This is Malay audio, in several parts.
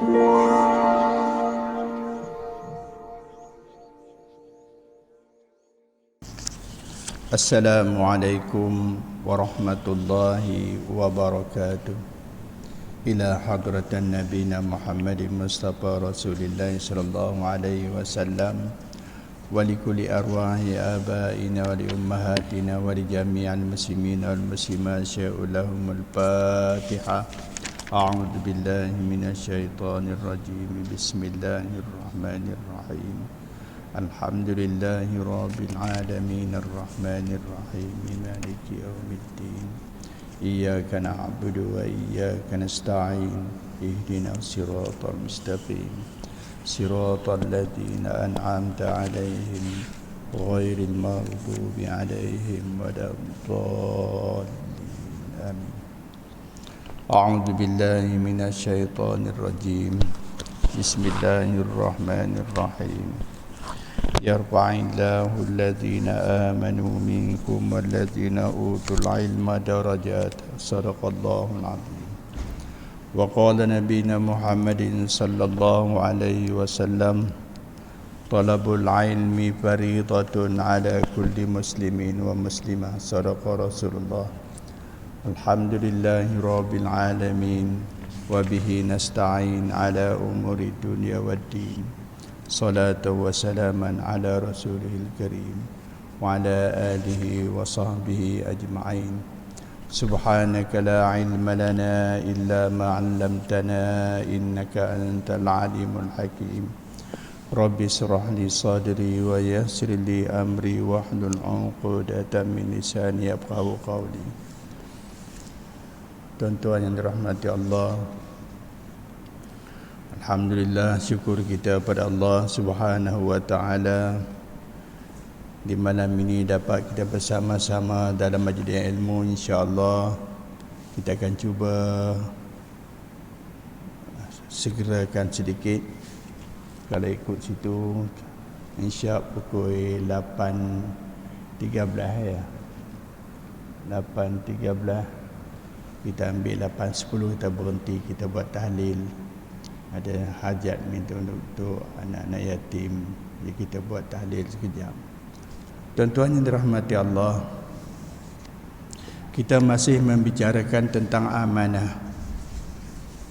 Assalamualaikum warahmatullahi wabarakatuh. Ila hadratan nabiyina Muhammadin Mustafa Rasulillah sallallahu alaihi wasallam wa li kulli arwahi abaina wa li ummahatina wa li jami'al muslimin wal muslimat sya'ulahumul Fatihah. A'udzu billahi minasy syaithanir rajim. Bismillahirrahmanirrahim. Alhamdulillahi rabbil alamin arrahmanir rahim maliki yaumiddin iyyaka na'budu wa iyyaka nasta'in ihdinas siratal mustaqim siratal ladzina an'amta 'alaihim ghairil maghdubi 'alaihim waladdallin amin. A'udzu billahi minasy syaithanir rajim. Bismillahirrahmanirrahim. Yarfa'illahu alladhina amanu minkum walladhina utul ilma darajat. Sadaqallahul azim. Wa qala nabiyuna Muhammadin sallallahu alaihi wasallam, talabul ilmi fariidatun ala kulli muslimin wa muslimah. Sadaqa Rasulullah. Alhamdulillahi rabbil alamin wa bihi nasta'in ala umuri dunya waddin. Salatu wa salaman ala rasulihil karim wa ala alihi wa sahbihi ajma'in. Subhanaka la ilma lana illa ma 'allamtana innaka antal alimul hakim. Rabbi shrah li sadri wa yassir li amri wahlul 'uqdatam min lisani yafqahu qawli. Tuan-tuan yang dirahmati Allah, alhamdulillah, syukur kita pada Allah Subhanahu wa taala di malam ini dapat kita bersama-sama dalam majlis ilmu. Insya-Allah kita akan cuba segerakan sedikit. Kalau ikut situ insya pukul 8.13 ya. 8.13 kita ambil 8.10 kita berhenti, kita buat tahlil. Ada hajat minta untuk anak-anak yatim, jadi kita buat tahlil sekejap. Tuan-tuan yang dirahmati Allah, kita masih membicarakan tentang amanah,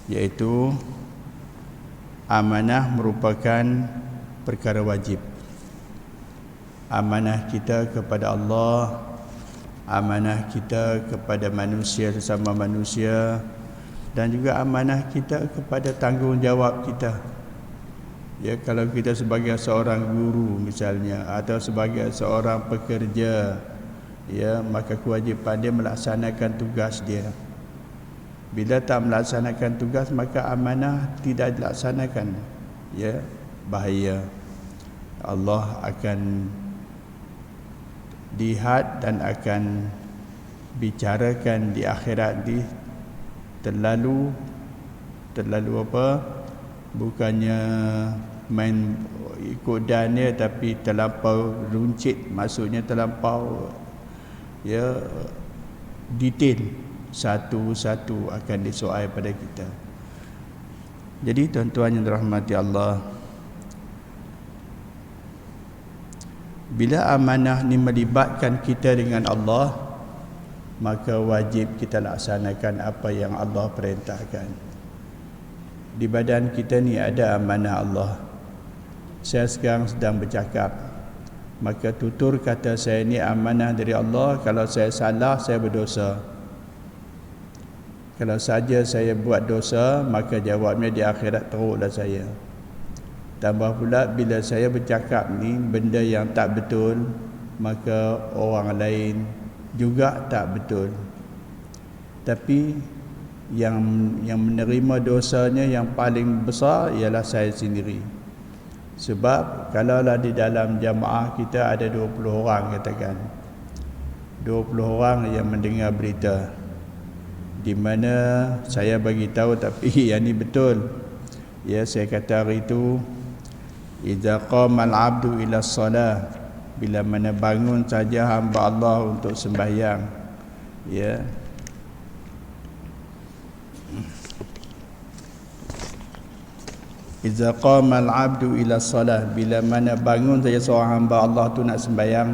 iaitu amanah merupakan perkara wajib. Amanah kita kepada Allah, amanah kita kepada manusia sesama manusia, dan juga amanah kita kepada tanggungjawab kita. Ya, kalau kita sebagai seorang guru misalnya, atau sebagai seorang pekerja, ya, maka kewajipan dia melaksanakan tugas dia. Bila tak melaksanakan tugas, maka amanah tidak dilaksanakan, ya, bahaya. Allah akan lihat dan akan bicarakan di akhirat di terlalu apa, bukannya main ikut dan dia, tapi terlampau runcit, maksudnya terlampau, ya, detail, satu-satu akan disoal pada kita. Jadi tuan-tuan yang dirahmati Allah, bila amanah ni melibatkan kita dengan Allah, maka wajib kita laksanakan apa yang Allah perintahkan. Di badan kita ni ada amanah Allah. Saya sekarang sedang bercakap, maka tutur kata saya ni amanah dari Allah. Kalau saya salah, saya berdosa. Kalau saja saya buat dosa, maka jawabnya di akhirat teruklah saya. Tambah pula bila saya bercakap ni benda yang tak betul, maka orang lain juga tak betul. Tapi yang menerima dosanya yang paling besar ialah saya sendiri. Sebab kalaulah di dalam jamaah kita ada 20 orang, katakan 20 orang yang mendengar berita, di mana saya bagi tahu tapi yang ni betul. Ya, saya kata hari itu, idza qamal 'abdu ila shalah, bila mana bangun saja hamba Allah untuk sembahyang, ya, Iza qama al-'abdu ila salah, bila mana bangun saja seorang hamba Allah tu nak sembahyang,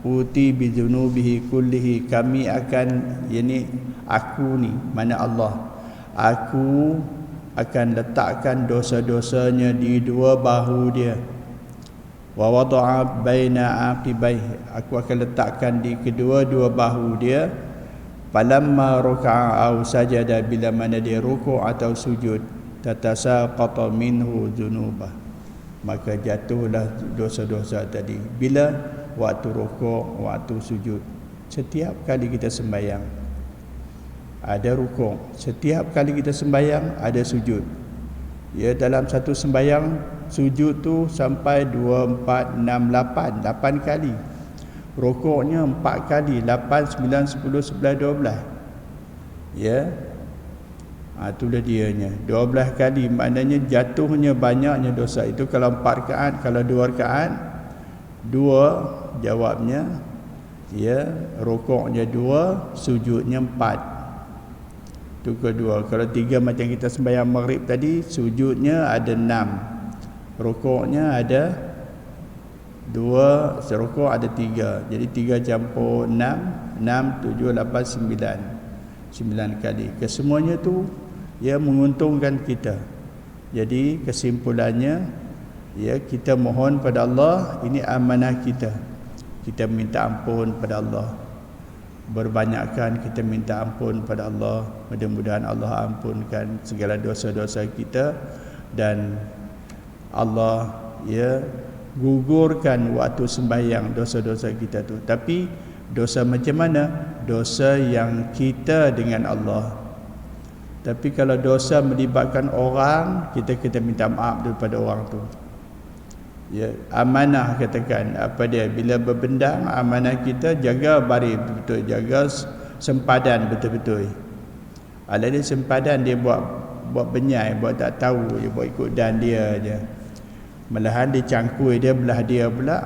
uti bi dzunubihi kullihi, kami akan, yakni aku ni, mana Allah, aku akan letakkan dosa-dosanya di dua bahu dia. Wa wada'a baina aqibaihi, aku akan letakkan di kedua-dua bahu dia. Falamma raka'a aw sajada, bila mana dia rukuk atau sujud, tatasaqata minhu dzunubah, maka jatuhlah dosa-dosa tadi. Bila? Waktu rukuk, waktu sujud. Setiap kali kita sembahyang ada rukuk, setiap kali kita sembahyang ada sujud. Ya, dalam satu sembahyang sujud tu sampai 2, 4, 6, 8 kali. Rukuknya 4 kali, 8, 9, 10, 11, 12. Ya. Itulah dianya. 12 kali, maknanya jatuhnya banyaknya dosa itu. Kalau 4 rakaat, kalau 2 rakaat, 2 jawabnya, ya, rukuknya 2, sujudnya 4. Itu kedua. Kalau 3 macam kita sembahyang maghrib tadi, sujudnya ada 6, rukuknya ada 2, serukuk ada 3. Jadi 3 campur 6, 6, 7, 8, 9 kali. Kesemuanya tu ya menguntungkan kita. Jadi kesimpulannya, ya, kita mohon pada Allah, ini amanah kita. Kita minta ampun pada Allah. Berbanyakkan kita minta ampun pada Allah. Mudah-mudahan Allah ampunkan segala dosa-dosa kita, dan Allah, ya, gugurkan waktu sembahyang dosa-dosa kita tu. Tapi dosa macam mana? Dosa yang kita dengan Allah. Tapi kalau dosa melibatkan orang, kita minta maaf daripada orang tu. Ya, amanah, katakan apa dia, bila berbendang, amanah kita jaga baris betul-betul, jaga sempadan betul-betul. Ada dia sempadan, dia buat benyai, buat tak tahu, dia buat ikut dan dia aja. Malahan dia cangkui dia belah dia pula.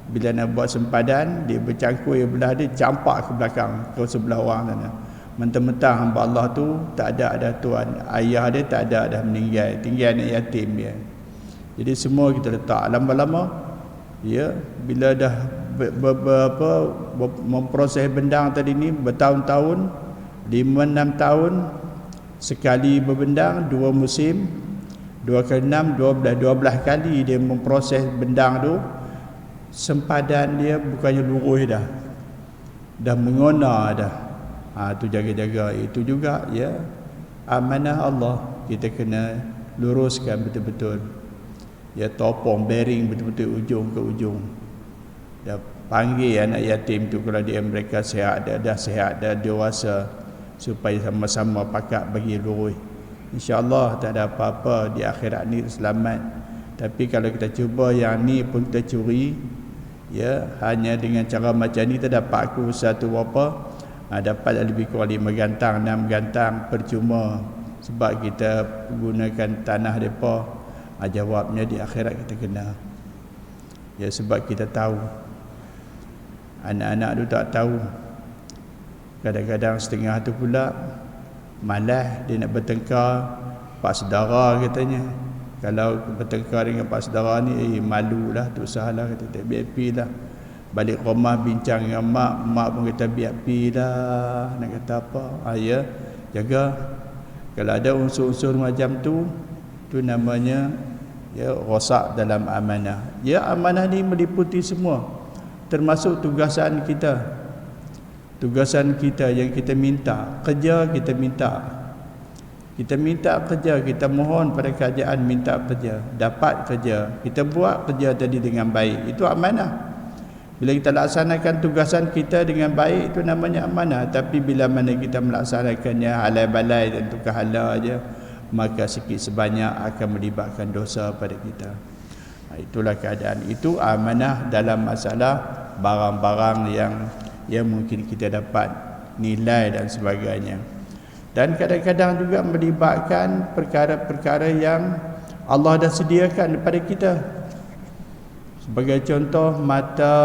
Bila nak buat sempadan, dia bercangkui belah dia, campak ke belakang, ke sebelah orang sana. Mentang-mentang hamba Allah tu tak ada tuan, ayah dia tak ada, dah meninggal, tinggal anak yatim dia. Jadi semua kita letak. Lama-lama, ya, bila dah memproses bendang tadi ni bertahun-tahun, 5-6 tahun sekali berbendang, 2 musim, 2 kali 6, 12 kali dia memproses bendang tu. Sempadan dia bukannya lurus dah mengona dah. Tu jaga-jaga. Itu juga, ya, amanah Allah, kita kena luruskan betul-betul. Ya, topong, bearing betul-betul ujung ke ujung. Dah panggil anak yatim tu, kalau mereka sihat, dah sihat, dah dewasa, supaya sama-sama pakat bagi lurus. InsyaAllah tak ada apa-apa di akhirat ni, selamat. Tapi kalau kita cuba yang ni pun kita curi, ya, hanya dengan cara macam ni kita dapat aku satu apa, dapat lebih kurang 5 gantang, 6 gantang, percuma. Sebab kita gunakan tanah mereka. Jawabnya di akhirat kita kena. Ya, sebab kita tahu, anak-anak tu tak tahu. Kadang-kadang setengah tu pula malas, dia nak bertengkar pak saudara katanya. Kalau bertengkar dengan pak saudara ni, malulah, tak usahlah, kata, biar pilah. Balik rumah bincang dengan mak pun kata biar pilah, nak kata apa. Ya, jaga. Kalau ada unsur-unsur macam tu namanya, ya, rosak dalam amanah. Ya, amanah ni meliputi semua, termasuk tugasan kita. Tugasan kita yang kita minta kerja, kita minta kerja, kita mohon pada kerajaan minta kerja, dapat kerja, kita buat kerja tadi dengan baik, itu amanah. Bila kita laksanakan tugasan kita dengan baik, itu namanya amanah. Tapi bila mana kita melaksanakannya halai-balai dan tukar hala aja, maka sikit sebanyak akan melibatkan dosa pada kita. Itulah keadaan. Itu amanah dalam masalah barang-barang yang mungkin kita dapat nilai dan sebagainya. Dan kadang-kadang juga melibatkan perkara-perkara yang Allah dah sediakan kepada kita. Sebagai contoh, mata,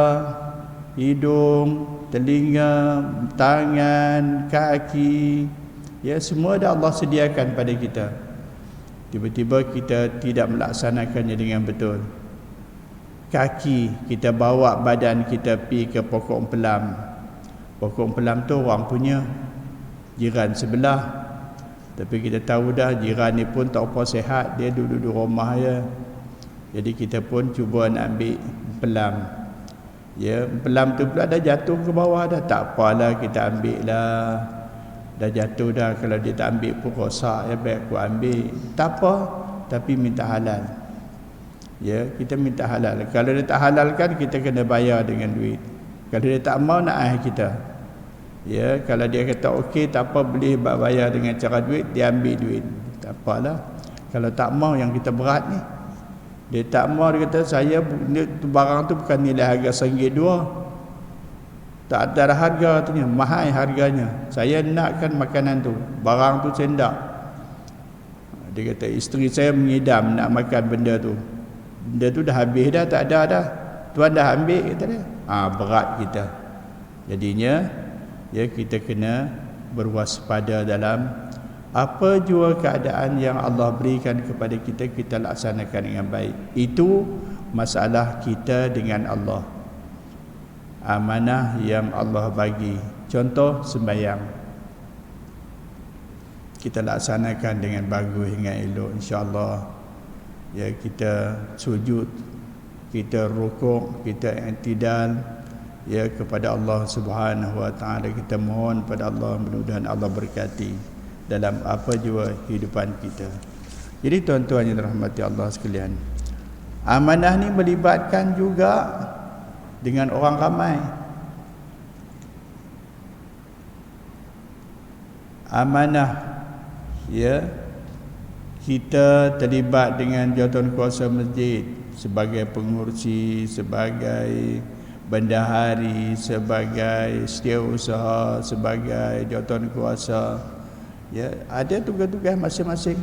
hidung, telinga, tangan, kaki, ya, semua dah Allah sediakan pada kita. tiba-tiba kita tidak melaksanakannya dengan betul. Kaki kita bawa badan kita pi ke pokok empelam. Pokok empelam tu orang punya, jiran sebelah. Tapi kita tahu dah jiran ni pun tak apa sihat, dia duduk-duduk rumah je. Jadi kita pun cuba nak ambil empelam. Ya, empelam tu pula dah jatuh ke bawah dah, tak apalah kita ambil lah. Dah jatuh dah, kalau dia tak ambil pun rosak, ya baik aku ambil. Tak apa, tapi minta halal. Ya, kita minta halal. Kalau dia tak halalkan, kita kena bayar dengan duit. Kalau dia tak mau, nak kita. Ya, kalau dia kata okey, tak apa, boleh bayar dengan cara duit, dia ambil duit. Tak apalah. Kalau tak mau, yang kita berat ni. Dia tak mau, dia kata saya barang tu bukan nilai harga RM1 2. Tak ada harga katanya, mahal harganya. Saya nakkan makanan tu, barang tu saya nak. Dia kata isteri saya mengidam nak makan benda tu. Benda tu dah habis dah, tak ada dah. Tuan dah ambil, kata dia. Berat kita. Jadinya ya, kita kena berwaspada dalam apa jua keadaan yang Allah berikan kepada kita, kita laksanakan dengan baik. Itu masalah kita dengan Allah. Amanah yang Allah bagi. Contoh sembahyang, kita laksanakan dengan bagus, dengan elok, insya-Allah. Ya, kita sujud, kita rukuk, kita i'tidal, ya, kepada Allah Subhanahu wa taala. Kita mohon pada Allah, mudah-mudahan Allah berkati dalam apa jua kehidupan kita. Jadi tuan-tuan yang dirahmati Allah sekalian, amanah ni melibatkan juga dengan orang ramai. Amanah, ya, kita terlibat dengan jawatan kuasa masjid sebagai pengurusi, sebagai bendahari, sebagai setiausaha, sebagai jawatan kuasa. Ya, ada tugas-tugas masing-masing.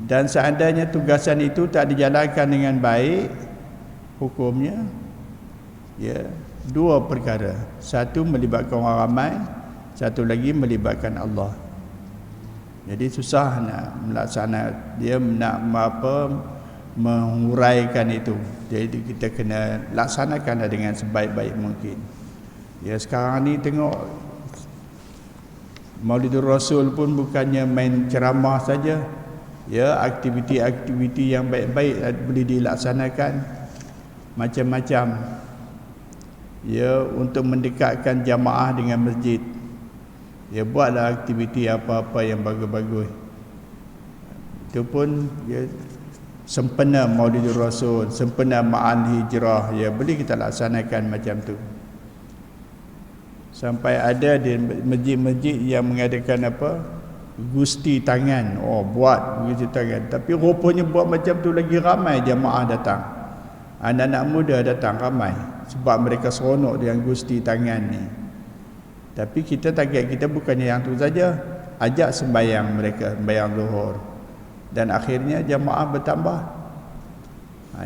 Dan seandainya tugasan itu tak dijalankan dengan baik, hukumnya ya, dua perkara. Satu melibatkan orang ramai, satu lagi melibatkan Allah. Jadi susah nak melaksanakan, dia nak menguraikan itu. Jadi kita kena laksanakan dengan sebaik-baik mungkin. Ya, sekarang ni tengok Maulidur Rasul pun bukannya main ceramah saja. Ya, aktiviti-aktiviti yang baik-baik boleh dilaksanakan macam-macam. Ya, untuk mendekatkan jamaah dengan masjid. Ya, buatlah aktiviti apa-apa yang bagus-bagus. Itu pun ya, sempena Maulidur Rasul, sempena Ma'al Hijrah, ya, boleh kita laksanakan macam tu. Sampai ada di masjid-masjid yang mengadakan apa? Gusti tangan. Buat gusti tangan. Tapi rupanya buat macam tu lagi ramai jamaah datang. Anak-anak muda datang ramai. Sebab mereka seronok dengan gusti tangan ni. Tapi kita target kita bukannya yang tu saja. Ajak sembahyang mereka, sembahyang zuhur. Dan akhirnya jamaah bertambah.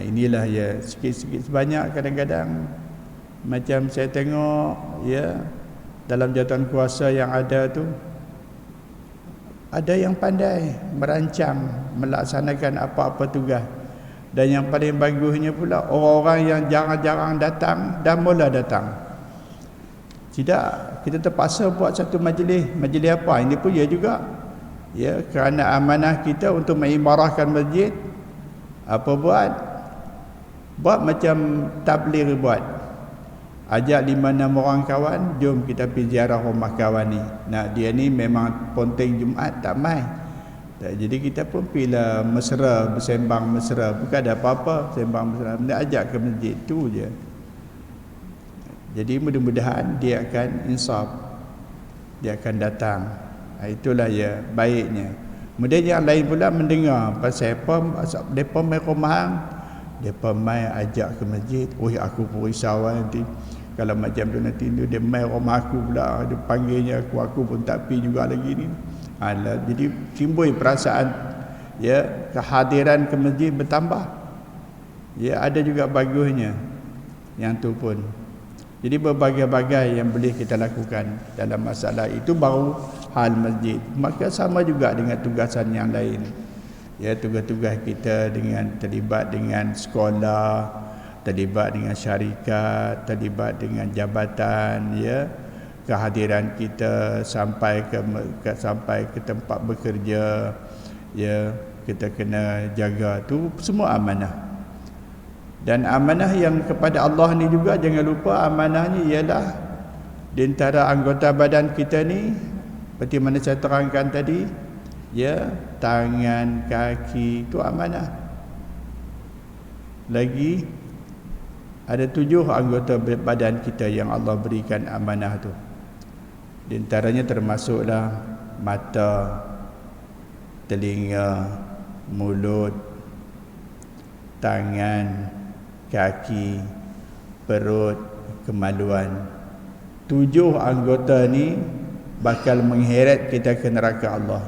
Inilah ya, sikit-sikit sebanyak kadang-kadang. Macam saya tengok ya, dalam jawatan kuasa yang ada tu, ada yang pandai merancang, melaksanakan apa-apa tugas. Dan yang paling bagusnya pula, orang-orang yang jarang-jarang datang dah mula datang. Tidak, kita terpaksa buat satu majlis. Majlis apa? Ini pun ya juga, ya, kerana amanah kita untuk mengimarahkan masjid. Apa buat? Buat macam tabligh buat. Ajak 5-6 orang kawan, jom kita pergi ziarah rumah kawan ni. Nah, dia ni memang ponteng Jumaat tak mai. Jadi kita pun pergilah mesra, bersembang mesra. Bukan ada apa-apa, sembang mesra. Dia ajak ke masjid, tu je. Jadi mudah-mudahan dia akan insaf. Dia akan datang. Itulah ya baiknya. Kemudian yang lain pula mendengar pasal apa, mereka mai rumah, mereka mai ajak ke masjid. Aku pun risau nanti. Kalau macam tu nanti dia mai rumah aku pula, dia panggilnya aku pun tak pergi juga lagi ni. Jadi timbul perasaan ya, kehadiran ke masjid bertambah. Ya, ada juga bagusnya yang tu pun. Jadi berbagai-bagai yang boleh kita lakukan dalam masalah itu, baru hal masjid, maka sama juga dengan tugasan yang lain. Ya, tugas-tugas kita dengan terlibat dengan sekolah, terlibat dengan syarikat, terlibat dengan jabatan, ya, kehadiran kita sampai ke tempat bekerja, ya, kita kena jaga, tu semua amanah. Dan amanah yang kepada Allah ni juga jangan lupa, amanahnya ialah di antara anggota badan kita ni, seperti mana saya terangkan tadi, ya, tangan, kaki, itu amanah. Lagi ada 7 anggota badan kita yang Allah berikan amanah tu. Di antaranya termasuklah mata, telinga, mulut, tangan, kaki, perut, kemaluan. 7 anggota ni bakal mengheret kita ke neraka Allah.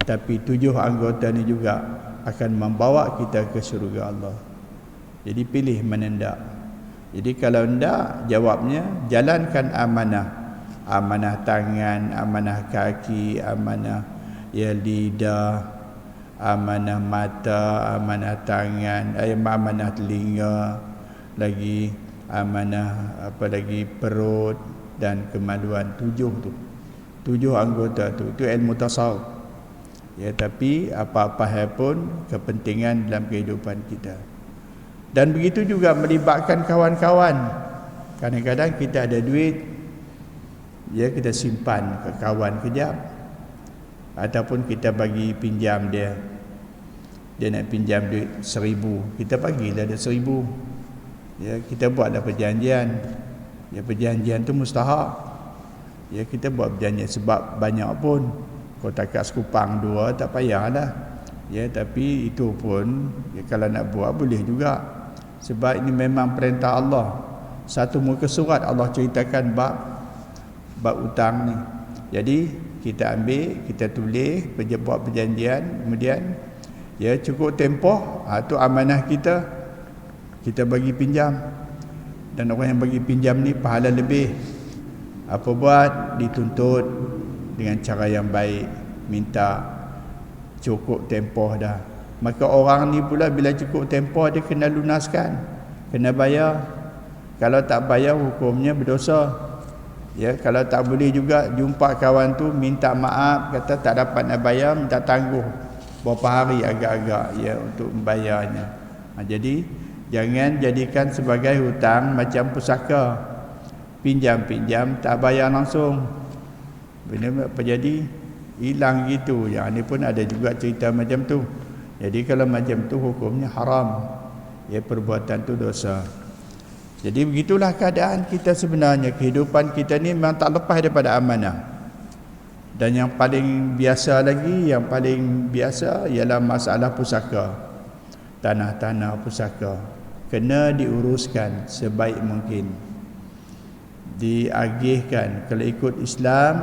Tapi 7 anggota ni juga akan membawa kita ke syurga Allah. Jadi pilih mana ndak. Jadi kalau ndak, jawabnya jalankan amanah. Amanah tangan, amanah kaki, amanah ya lidah, amanah mata, amanah tangan, amanah telinga, lagi amanah apa lagi, perut dan kemaluan. 7 tu. 7 anggota tu. Itu ilmu tasawuf. Ya, tapi apa-apa hal pun kepentingan dalam kehidupan kita. Dan begitu juga melibatkan kawan-kawan. Kadang-kadang kita ada duit, ya, kita simpan ke kawan kejap, ataupun kita bagi pinjam dia. Dia nak pinjam duit 1,000, kita bagilah dia 1,000. Ya, kita buatlah perjanjian. Ya, perjanjian tu mustahak. Ya, kita buat perjanjian sebab banyak pun. Kau takat sekupang 2 tak payahlah. Ya, tapi itu pun ya, kalau nak buat boleh juga. Sebab ini memang perintah Allah. Satu muka surat Allah ceritakan bab hutang ni. Jadi kita ambil, kita tulis, buat perjanjian, kemudian ya cukup tempoh, tu amanah kita, kita bagi pinjam. Dan orang yang bagi pinjam ni pahala lebih. Apa buat? Dituntut dengan cara yang baik, minta cukup tempoh dah. Maka orang ni pula bila cukup tempoh dia kena lunaskan, kena bayar. Kalau tak bayar hukumnya berdosa. Ya, kalau tak boleh juga jumpa kawan tu minta maaf, kata tak dapat nak bayar, minta tangguh berapa hari agak-agak ya untuk membayarnya. Jadi jangan jadikan sebagai hutang macam pusaka. Pinjam-pinjam tak bayar langsung. Benda apa jadi? Hilang gitu. Yang ni pun ada juga cerita macam tu. Jadi kalau macam tu hukumnya haram. Ya, perbuatan tu dosa. Jadi begitulah keadaan kita sebenarnya. Kehidupan kita ni memang tak lepas daripada amanah. Dan yang paling biasa lagi, yang paling biasa ialah masalah pusaka. Tanah-tanah pusaka kena diuruskan sebaik mungkin. Diagihkan. Kalau ikut Islam,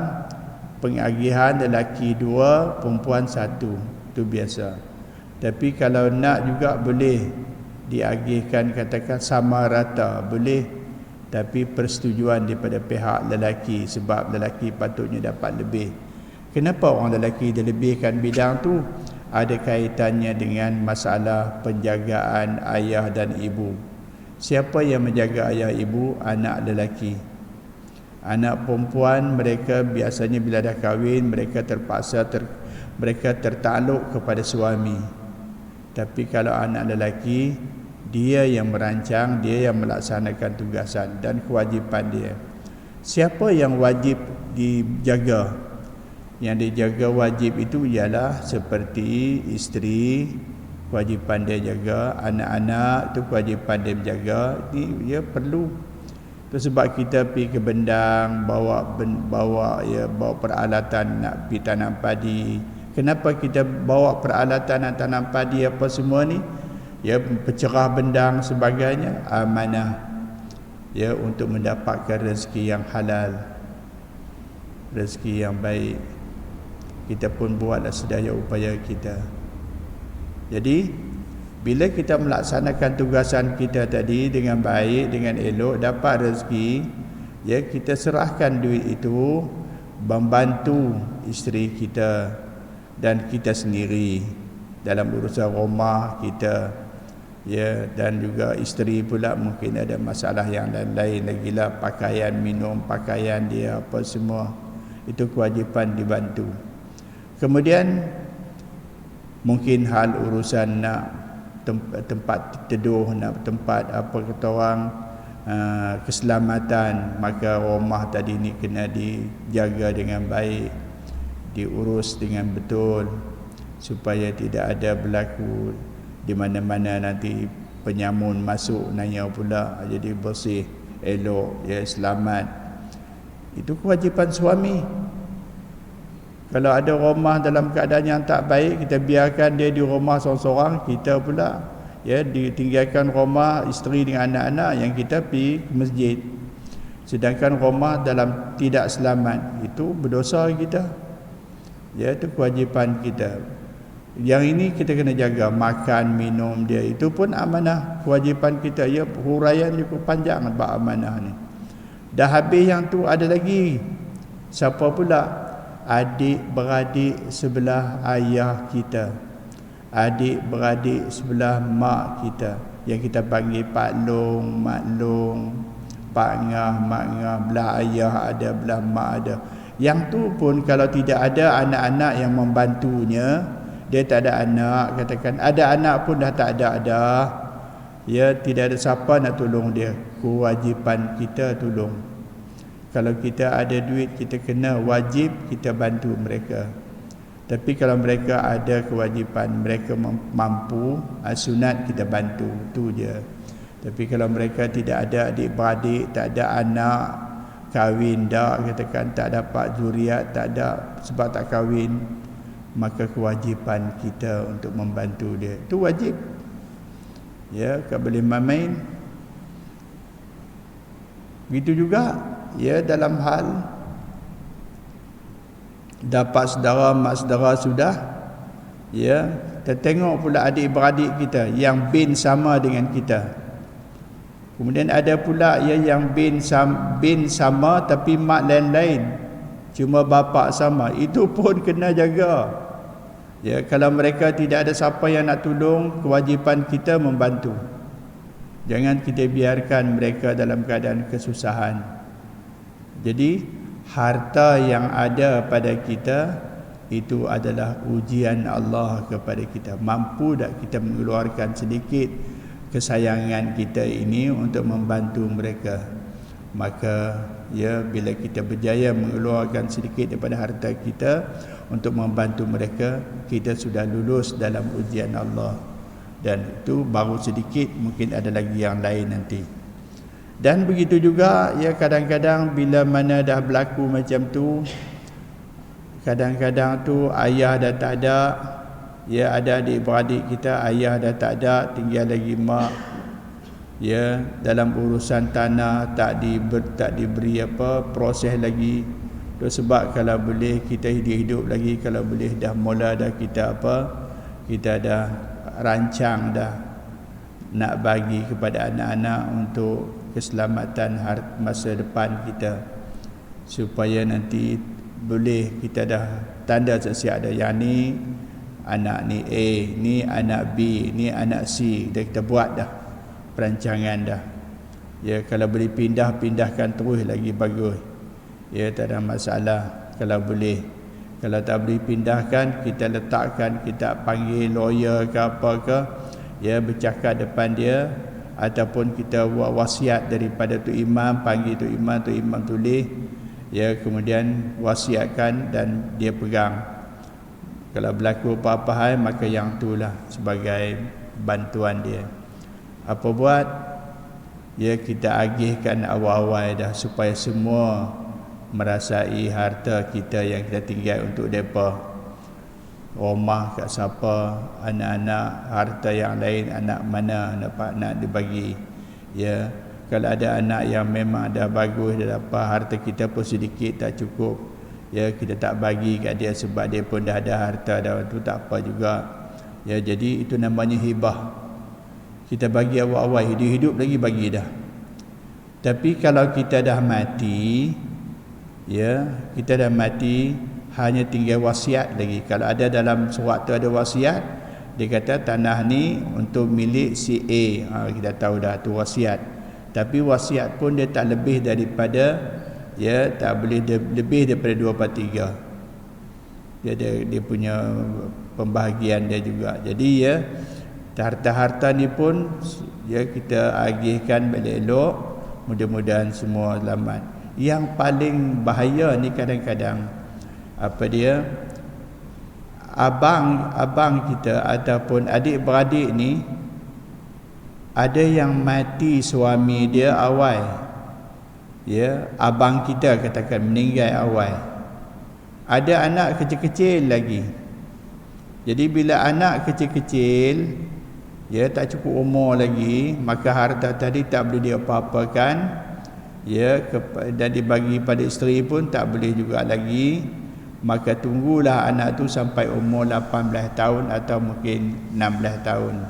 pengagihan lelaki 2, perempuan 1. Itu biasa. Tapi kalau nak juga boleh diagihkan, katakan sama rata, boleh. Tapi persetujuan daripada pihak lelaki, sebab lelaki patutnya dapat lebih. Kenapa orang lelaki dilebihkan bidang tu? Ada kaitannya dengan masalah penjagaan ayah dan ibu. Siapa yang menjaga ayah ibu? Anak lelaki. Anak perempuan, mereka biasanya bila dah kahwin, mereka terpaksa mereka tertakluk kepada suami. Tapi kalau anak lelaki, dia yang merancang, dia yang melaksanakan tugasan dan kewajipan dia. Siapa yang wajib dijaga? Yang dijaga wajib itu ialah seperti isteri, kewajipan dia jaga, anak-anak itu kewajipan dia menjaga. Ini dia perlu. Itu sebab kita pergi ke Bendang, bawa peralatan nak pergi tanam padi. Kenapa kita bawa peralatan nak tanam padi apa semua ni? Ya, pencerah bendang sebagainya, amanah. Ya, untuk mendapatkan rezeki yang halal, rezeki yang baik. Kita pun buatlah sedaya upaya kita. Jadi bila kita melaksanakan tugasan kita tadi dengan baik, dengan elok, dapat rezeki, ya, kita serahkan duit itu membantu isteri kita dan kita sendiri dalam urusan rumah kita, ya, dan juga isteri pula mungkin ada masalah yang lain lagi lah, pakaian, minum, pakaian dia apa semua, itu kewajipan dibantu. Kemudian mungkin hal urusan nak tempat teduh, nak tempat apa kata orang, keselamatan, maka rumah tadi ni kena dijaga dengan baik, diurus dengan betul supaya tidak ada berlaku di mana-mana nanti penyamun masuk nanya pula, jadi bersih, elok, ya, selamat. Itu kewajipan suami. Kalau ada rumah dalam keadaan yang tak baik, kita biarkan dia di rumah seorang-seorang, kita pula, ya, ditinggalkan rumah isteri dengan anak-anak, yang kita pergi ke masjid. Sedangkan rumah dalam tidak selamat, itu berdosa kita. Ya, itu kewajipan kita. Yang ini kita kena jaga, makan, minum dia, itu pun amanah, kewajipan kita. Ya, huraian cukup panjang bab amanah ni. Dah habis yang tu ada lagi. Siapa pula? Adik-beradik sebelah ayah kita, adik-beradik sebelah mak kita, yang kita panggil Pak Long, Mak Long, Pak Ngah, Mak Ngah, belah ayah ada, belah mak ada. Yang tu pun kalau tidak ada anak-anak yang membantunya, dia tak ada anak, katakan ada anak pun dah tak ada dah, ya, tidak ada siapa nak tolong dia, kewajipan kita tolong. Kalau kita ada duit, kita kena wajib kita bantu mereka. Tapi kalau mereka ada kewajipan, mereka mampu, sunat kita bantu, tu je. Tapi kalau mereka tidak ada adik-beradik, tak ada anak, kahwin dah, katakan tak dapat zuriat, tak ada sebab tak kahwin, maka kewajipan kita untuk membantu dia, itu wajib. Ya, tak boleh main. Begitu juga, ya, dalam hal dapat saudara, mak saudara sudah, ya, kita tengok pula adik-beradik kita yang bin sama dengan kita. Kemudian ada pula, ya, yang bin sama tapi mak lain-lain, cuma bapa sama, itu pun kena jaga. Ya, kalau mereka tidak ada siapa yang nak tolong, kewajipan kita membantu. Jangan kita biarkan mereka dalam keadaan kesusahan. Jadi harta yang ada pada kita itu adalah ujian Allah kepada kita. Mampu tak kita mengeluarkan sedikit kesayangan kita ini untuk membantu mereka? Maka, ya, bila kita berjaya mengeluarkan sedikit daripada harta kita untuk membantu mereka, kita sudah lulus dalam ujian Allah. Dan itu baru sedikit, mungkin ada lagi yang lain nanti. Dan begitu juga, ya, kadang-kadang bila mana dah berlaku macam tu, kadang-kadang tu ayah dah tak ada, ya, ada adik-beradik kita, ayah dah tak ada, tinggal lagi mak. Ya, dalam urusan tanah tak diberi apa proses lagi. Itu sebab kalau boleh kita hidup lagi, kalau boleh dah mula dah kita kita dah rancang dah nak bagi kepada anak-anak untuk keselamatan masa depan kita, supaya nanti boleh kita dah tanda siap ada yang ni anak ni A, ni anak B, ni anak C, dah kita buat dah perancangan dah. Ya, kalau boleh pindahkan terus lagi bagus. Ya, tak ada masalah kalau boleh. Kalau tak boleh pindahkan, kita letakkan, kita panggil lawyer ke apa ke, ya, bercakap depan dia, ataupun kita buat wasiat daripada tu imam, panggil tu imam tulis, ya, kemudian wasiatkan dan dia pegang. Kalau berlaku apa-apa hal, maka yang itulah sebagai bantuan dia. Apa buat? Ya, kita agihkan awal-awal dah supaya semua merasai harta kita yang kita tinggal untuk mereka. Rumah kat siapa, anak-anak, harta yang lain, anak mana nak dibagi. Ya, kalau ada anak yang memang dah bagus, dah dapat, harta kita pun sedikit tak cukup, ya, kita tak bagi kat dia sebab dia pun dah ada harta dah, tu tak apa juga. Ya, jadi itu namanya hibah. Kita bagi awal-awal, hidup lagi bagi dah. Tapi kalau kita dah mati, Ya, kita dah mati, hanya tinggal wasiat lagi. Kalau ada dalam surat tu ada wasiat, dia kata tanah ni untuk milik si A. Kita tahu dah tu wasiat. Tapi wasiat pun dia tak lebih daripada, ya, tak boleh lebih daripada 2/3. Dia punya pembahagian dia juga. Jadi ya, harta-harta ni pun ya kita agihkan balik elok, mudah-mudahan semua selamat. Yang paling bahaya ni kadang-kadang abang kita ataupun adik-beradik ni, ada yang mati suami dia awal. Ya, abang kita katakan meninggal awal. Ada anak kecil-kecil lagi. Jadi bila anak kecil-kecil, ya, tak cukup umur lagi, maka harta tadi tak boleh dia apa-apakan. Ya, dan dibagi pada isteri pun tak boleh juga lagi. Maka tunggulah anak tu sampai umur 18 tahun atau mungkin 16 tahun.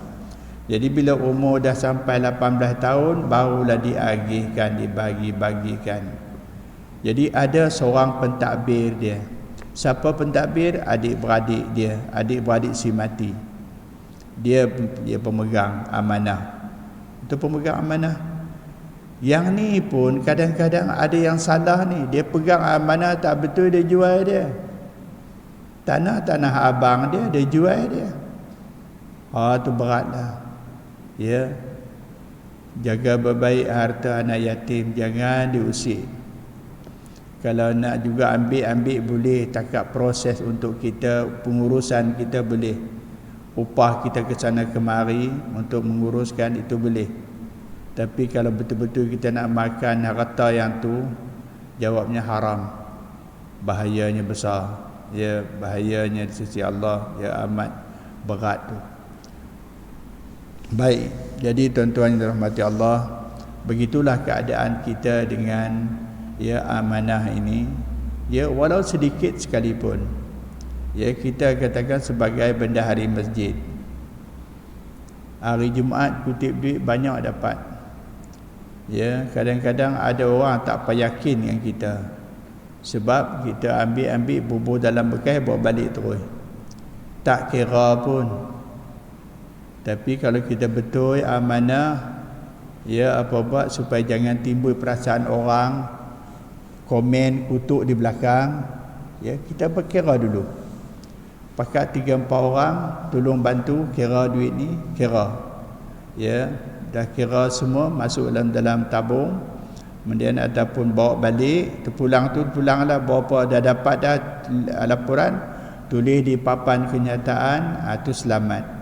Jadi bila umur dah sampai 18 tahun, barulah diagihkan, dibagi-bagikan. Jadi ada seorang pentadbir dia. Siapa pentadbir? Adik-beradik dia, adik-beradik si mati. Dia pemegang amanah. Itu pemegang amanah. Yang ni pun kadang-kadang ada yang salah ni. Dia pegang amanah tak betul, dia jual dia. Tanah abang dia jual dia. Tu beratlah. Ya. Jaga baik-baik harta anak yatim, jangan diusik. Kalau nak juga ambil boleh, takat proses untuk kita, pengurusan kita boleh. Upah kita ke sana kemari untuk menguruskan itu boleh. Tapi kalau betul-betul kita nak makan harta yang tu, jawabnya haram. Bahayanya besar. Ya, bahayanya di sisi Allah, ya, amat berat tu. Baik, jadi tuan-tuan yang dirahmati Allah, begitulah keadaan kita dengan ya amanah ini. Ya, walau sedikit sekalipun. Ya, kita katakan sebagai bendahari masjid. Hari Jumaat kutip duit banyak dapat. Ya, kadang-kadang ada orang tak yakin dengan kita. Sebab kita ambil bubur dalam bekas, bawa balik terus. Tak kira pun. Tapi kalau kita betul amanah, ya, apa buat supaya jangan timbul perasaan orang komen kutuk di belakang, ya, kita berkira dulu. Pakat 3-4 orang tolong bantu kira duit ni, kira. Ya, dah kira semua masuk dalam tabung, kemudian ataupun bawa balik, pulanglah berapa dah dapat dah laporan, tulis di papan kenyataan, tu selamat.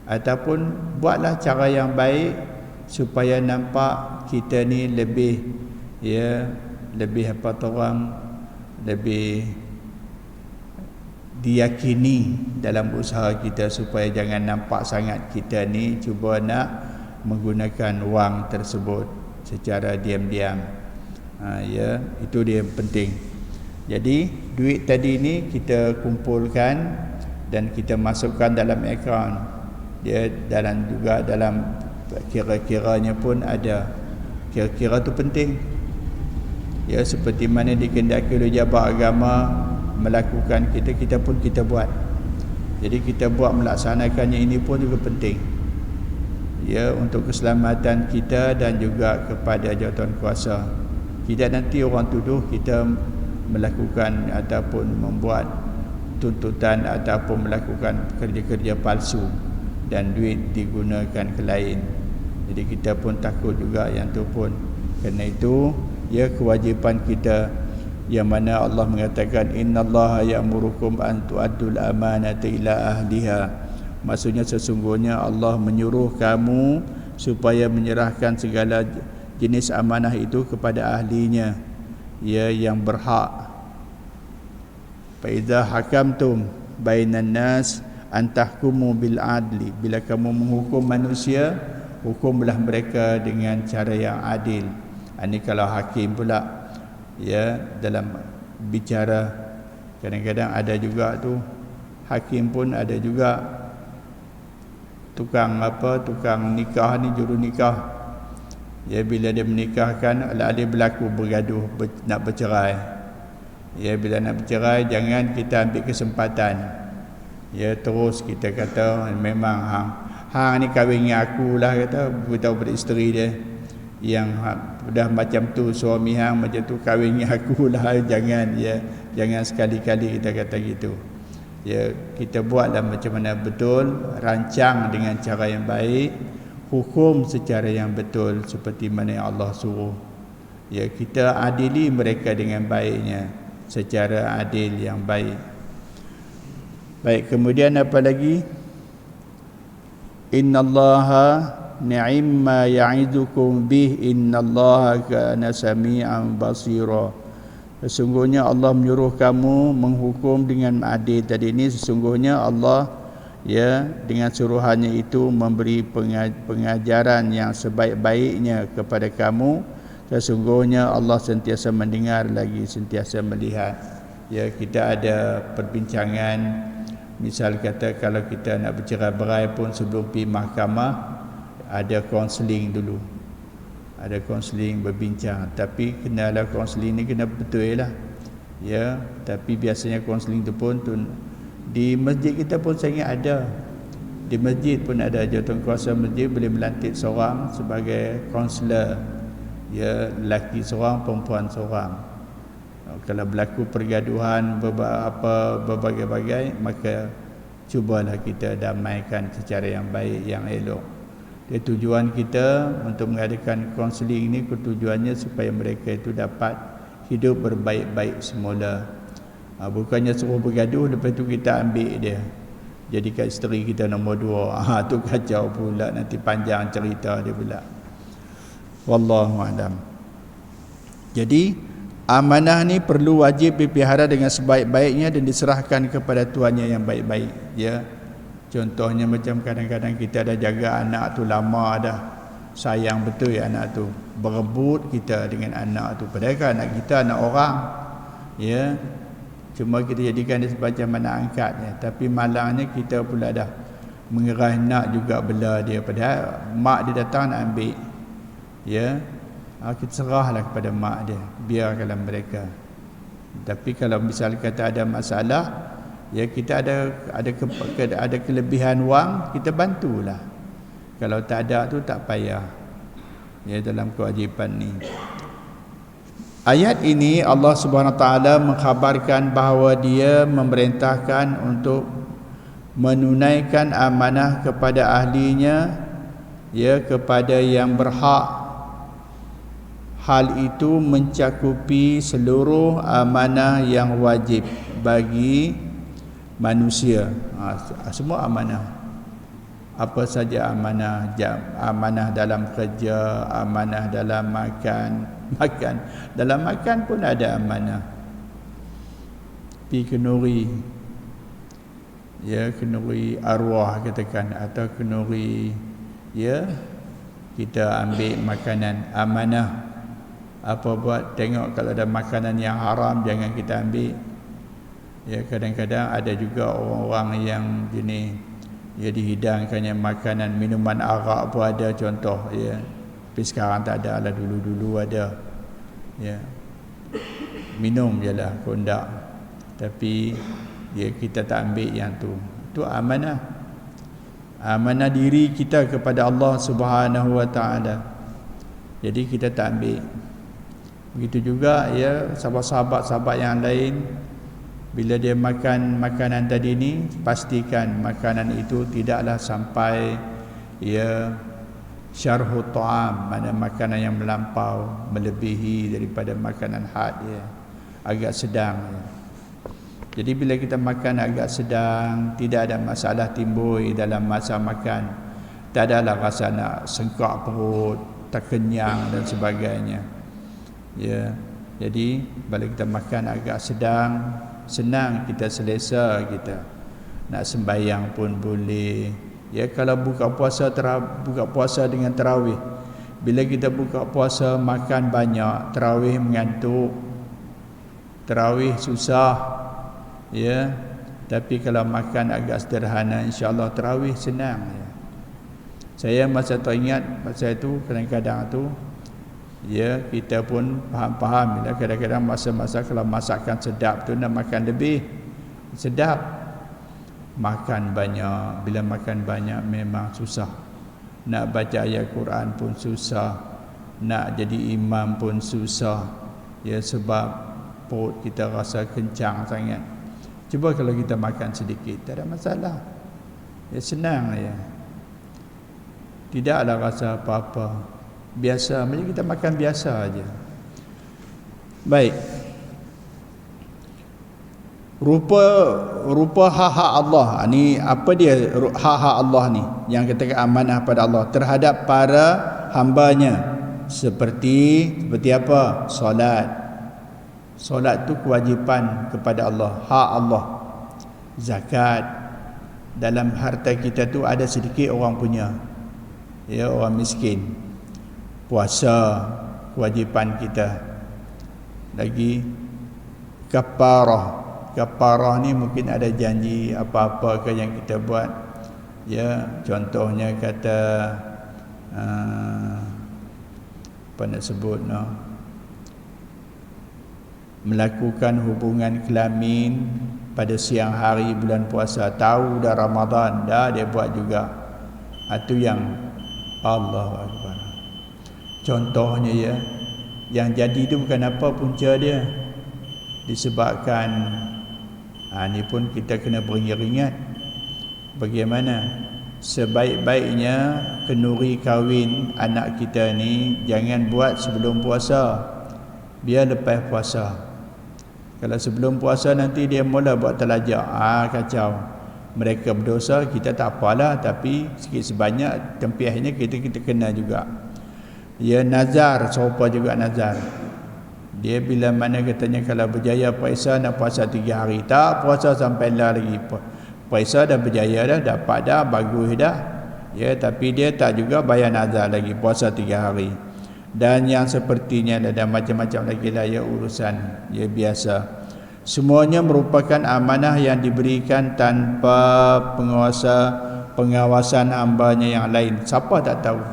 Ataupun buatlah cara yang baik supaya nampak kita ni lebih, ya, lebih lebih diyakini dalam usaha kita, supaya jangan nampak sangat kita ni cuba nak menggunakan wang tersebut secara diam-diam. Ya, itu dia yang penting. Jadi duit tadi ni kita kumpulkan dan kita masukkan dalam akaun. Dia dalam kira-kiranya pun ada. Kira-kira tu penting. Ya, seperti mana dikehendaki oleh jabat agama melakukan, kita pun kita buat. Jadi kita buat melaksanakannya ini pun juga penting. Ya, untuk keselamatan kita dan juga kepada jawatan kuasa. Tidak nanti orang tuduh kita melakukan ataupun membuat tuntutan ataupun melakukan kerja-kerja palsu dan duit digunakan ke lain. Jadi kita pun takut juga yang tu pun. Kerana itu, ya, kewajipan kita yang mana Allah mengatakan innallaha ya'murukum an tu'addul amanati ila ahliha. Maksudnya sesungguhnya Allah menyuruh kamu supaya menyerahkan segala jenis amanah itu kepada ahlinya, ya, yang berhak. Fa idza hakamtum bainan nas an tahkumu bil adli. Bila kamu menghukum manusia, hukumlah mereka dengan cara yang adil. Ini kalau hakim pula. Ya, dalam bicara kadang-kadang ada juga tu hakim pun ada juga tukang nikah ni, juru nikah. Ya, bila dia menikahkan alih-alih berlaku bergaduh nak bercerai, Ya, bila nak bercerai jangan kita ambil kesempatan. Ya, terus kita kata memang hang ni kahwin dengan aku lah, kata beritahu pada isteri dia yang dah macam tu, suami hang macam tu, kahwin dengan aku lah. Jangan, ya, jangan sekali-kali kita kata gitu. Ya, kita buatlah macam mana betul, rancang dengan cara yang baik, hukum secara yang betul seperti mana yang Allah suruh. Ya, kita adili mereka dengan baiknya, secara adil yang baik. Baik, kemudian apa lagi? Innallaha ni'ma ya'idukum bih innallaha kana sami'an basira. Sesungguhnya Allah menyuruh kamu menghukum dengan adil tadi ini. Sesungguhnya Allah, ya, dengan suruhannya itu memberi pengajaran yang sebaik-baiknya kepada kamu. Sesungguhnya Allah sentiasa mendengar lagi sentiasa melihat. Ya, kita ada perbincangan, misal kata kalau kita nak bercerai-berai pun sebelum pergi mahkamah ada kaunseling dulu. Ada kaunseling, berbincang. Tapi kenalah kaunseling ni kena betul lah. Ya, tapi biasanya kaunseling tu pun di masjid kita pun saya ingat ada. Di masjid pun ada jawatankuasa masjid boleh melantik seorang sebagai kaunselor. Ya, lelaki seorang, perempuan seorang. Kalau berlaku pergaduhan berbagai-bagai, maka cubalah kita damaikan secara yang baik, yang elok. Tujuan kita untuk mengadakan kaunseling ini, tujuannya supaya mereka itu dapat hidup berbaik-baik semula. Bukannya suruh bergaduh, lepas tu kita ambil dia jadikan isteri kita nombor 2. Tu kacau pula, nanti panjang cerita dia pula. Wallahu a'lam. Jadi amanah ni perlu wajib dipelihara dengan sebaik-baiknya dan diserahkan kepada tuannya yang baik-baik. Ya, contohnya macam kadang-kadang kita dah jaga anak tu lama dah, sayang betul ya anak tu, berebut kita dengan anak tu, padahal kan anak kita anak orang. Ya, cuma kita jadikan dia sebagai anak angkatnya, tapi malangnya kita pula dah mengerah nak juga bela dia, padahal mak dia datang nak ambil. Ya, kita serahlah kepada mak dia, biarkanlah mereka. Tapi kalau misal kata ada masalah, ya, kita ada kelebihan wang, kita bantulah. Kalau tak ada tu tak payah. Ya, dalam kewajipan ni. Ayat ini Allah Subhanahu Wa Taala mengkhabarkan bahawa Dia memerintahkan untuk menunaikan amanah kepada ahlinya, ya, kepada yang berhak. Hal itu mencakupi seluruh amanah yang wajib bagi manusia. Semua amanah. Apa saja amanah, amanah dalam kerja, amanah dalam makan. Dalam makan pun ada amanah. Pi kenuri, ya, kenuri arwah katakan, atau kenuri, ya, kita ambil makanan, amanah. Apa buat, tengok kalau ada makanan yang haram jangan kita ambil. Ya, kadang-kadang ada juga orang-orang yang jenis, ya, dihidangkannya makanan, minuman arak pun ada contoh, ya. Tapi sekarang tak ada lah, dulu-dulu ada. Ya, minum je lah kondak, tapi ya, kita tak ambil yang tu. Itu amanah. Amanah diri kita kepada Allah Subhanahu Wa Taala. Jadi kita tak ambil. Begitu juga, ya, sahabat-sahabat yang lain, bila dia makan makanan tadi ni, pastikan makanan itu tidaklah sampai, ya, syarhu ta'am, mana makanan yang melampau, melebihi daripada makanan had, ya, agak sedang, ya. Jadi bila kita makan agak sedang, tidak ada masalah timbul dalam masa makan, tak adalah rasa nak sengkak perut, tak kenyang dan sebagainya. Ya, jadi bila kita makan agak sedang, senang kita selesa kita. Nak sembahyang pun boleh. Ya, kalau buka puasa dengan tarawih. Bila kita buka puasa makan banyak, tarawih mengantuk. Tarawih susah. Ya, tapi kalau makan agak sederhana, insya-Allah tarawih senang, ya. Saya masa tu ingat, masa itu kadang-kadang tu Ya, kita pun faham-faham bila kadang-kadang masa-masa kalau masakan sedap tu nak makan lebih sedap. Makan banyak, bila makan banyak memang susah. Nak baca ayat Quran pun susah, nak jadi imam pun susah. Ya, sebab perut kita rasa kencang sangat. Cuba kalau kita makan sedikit, tak ada masalah. Ya, senang ya. Tidaklah rasa apa-apa. Biasa, macam kita makan biasa aja. Baik. Rupa hak-hak Allah. Ni apa dia hak-hak Allah ni? Yang kita amanah pada Allah terhadap para hambanya. Seperti apa? Solat. Solat tu kewajipan kepada Allah, hak Allah. Zakat. Dalam harta kita tu ada sedikit orang punya. Ya, orang miskin. Puasa kewajipan kita. Lagi kafarah. Kafarah ni mungkin ada janji apa-apa ke yang kita buat. Ya, contohnya kata apa nak sebut no? Melakukan hubungan kelamin pada siang hari bulan puasa, tahu dah Ramadan, dah dia buat juga. Itu yang Allahu Akbar. Contohnya ya, yang jadi itu bukan apa punca dia. Disebabkan ni pun kita kena beringat bagaimana sebaik-baiknya kenduri kahwin anak kita ni jangan buat sebelum puasa, biar lepas puasa. Kalau sebelum puasa nanti dia mula buat telajak, kacau. Mereka berdosa, kita tak apalah, tapi sikit sebanyak tempiahnya kita kena juga. Ya, nazar, serupa juga nazar. Dia bila mana katanya kalau berjaya puasa nak puasa 3 hari, tak puasa sampai lah lagi. Puasa dah berjaya dah, dapat dah, bagus dah. Ya, tapi dia tak juga bayar nazar lagi, puasa 3 hari. Dan yang sepertinya ada macam-macam lagi lah ya urusan ya biasa. Semuanya merupakan amanah yang diberikan tanpa pengawasan hambanya yang lain. Siapa tak tahu?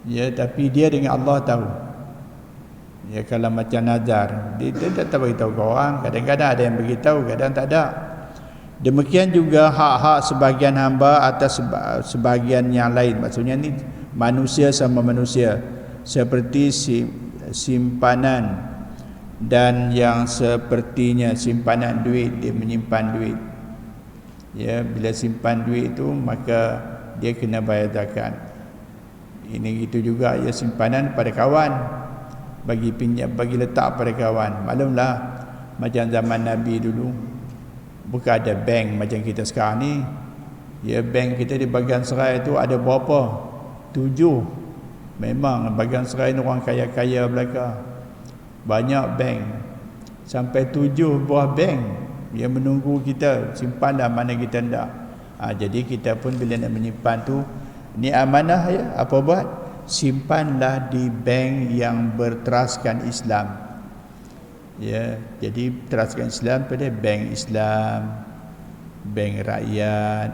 Ya, tapi dia dengan Allah tahu. Ya, kalau macam nazar, dia tak tahu beritahu ke orang. Kadang-kadang ada yang beritahu, kadang tak ada. Demikian juga hak-hak sebahagian hamba atas sebahagian yang lain. Maksudnya ni manusia sama manusia, seperti simpanan dan yang sepertinya simpanan duit, dia menyimpan duit. Ya, bila simpan duit itu maka dia kena bayar zakat. Ini itu juga ya simpanan pada kawan, bagi pinjam, bagi letak pada kawan. Maklumlah macam zaman Nabi dulu bukan ada bank macam kita sekarang ni. Ya, bank kita di bahagian serai tu ada berapa? 7. Memang bahagian serai ni orang kaya-kaya belaka. Banyak bank. Sampai 7 buah bank yang menunggu kita, simpanlah mana kita hendak. Jadi kita pun bila nak menyimpan tu, ni amanah ya, apa buat? Simpanlah di bank yang berteraskan Islam. Ya, jadi teraskan Islam pada bank Islam, bank rakyat,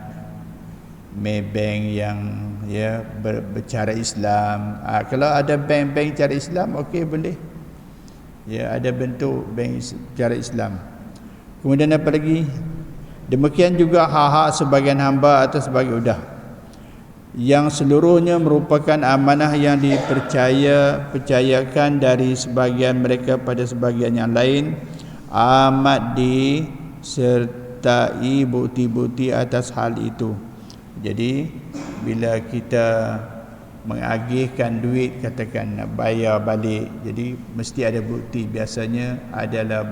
bank yang ya bercara Islam. Kalau ada bank-bank cara Islam, okey boleh. Ya, ada bentuk bank cara Islam. Kemudian apa lagi? Demikian juga hak-hak sebagian hamba atau sebagai udah, yang seluruhnya merupakan amanah yang dipercayakan dari sebagian mereka pada sebagian yang lain, amat disertai bukti-bukti atas hal itu. Jadi bila kita mengagihkan duit, katakan nak bayar balik, jadi mesti ada bukti. Biasanya adalah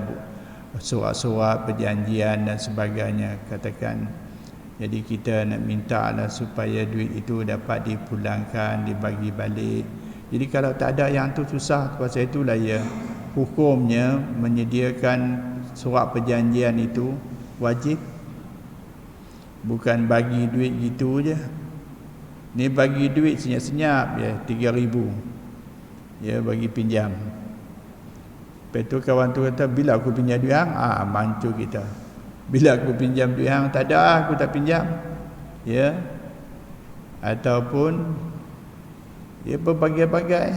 surat-surat perjanjian dan sebagainya, katakan. Jadi kita nak minta lah supaya duit itu dapat dipulangkan, dibagi balik. Jadi kalau tak ada yang tu susah. Pasal itulah ya, hukumnya menyediakan surat perjanjian itu wajib. Bukan bagi duit gitu je. Ni bagi duit senyap-senyap ya, 3,000. Ya, bagi pinjam. Lepas tu kawan tu kata, bila aku pinjam duit hang? Mancu kita. Bila aku pinjam duit hang, tak ada, aku tak pinjam. Ya. Ataupun dia berbagai-bagai.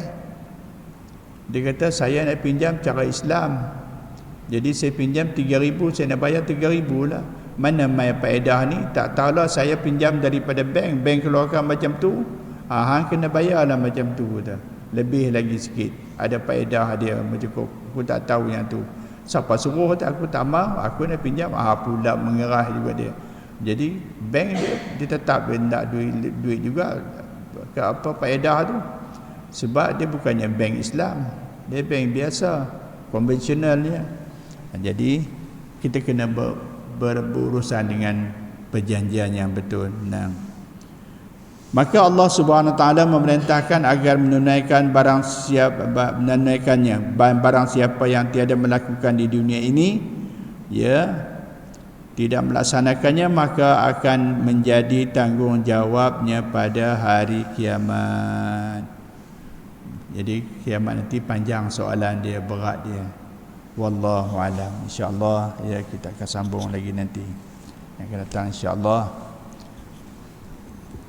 Dia kata saya nak pinjam cara Islam. Jadi saya pinjam 3,000, saya nak bayar 3,000 lah. Mana mai faedah ni? Tak tahulah saya pinjam daripada bank keluarkan macam tu. Hang kena bayarlah macam tu kata. Lebih lagi sikit. Ada faedah dia macam tu. Aku tak tahu yang tu. Siapa suruh kata aku tak mau, aku nak pinjam. Pula mengerah juga dia. Jadi bank dia tetap dia nak duit juga. Ke apa faedah tu? Sebab dia bukannya bank Islam. Dia bank biasa, konvensionalnya. Jadi kita kena berurusan dengan perjanjian yang betul. Maka Allah Subhanahu Wa Taala memerintahkan agar menunaikannya barang siapa yang tiada melakukan di dunia ini, tidak melaksanakannya, maka akan menjadi tanggungjawabnya pada hari kiamat. Jadi kiamat nanti panjang soalan dia, berat dia. Wallahu alam. Insya-Allah kita akan sambung lagi nanti yang akan datang insya-Allah.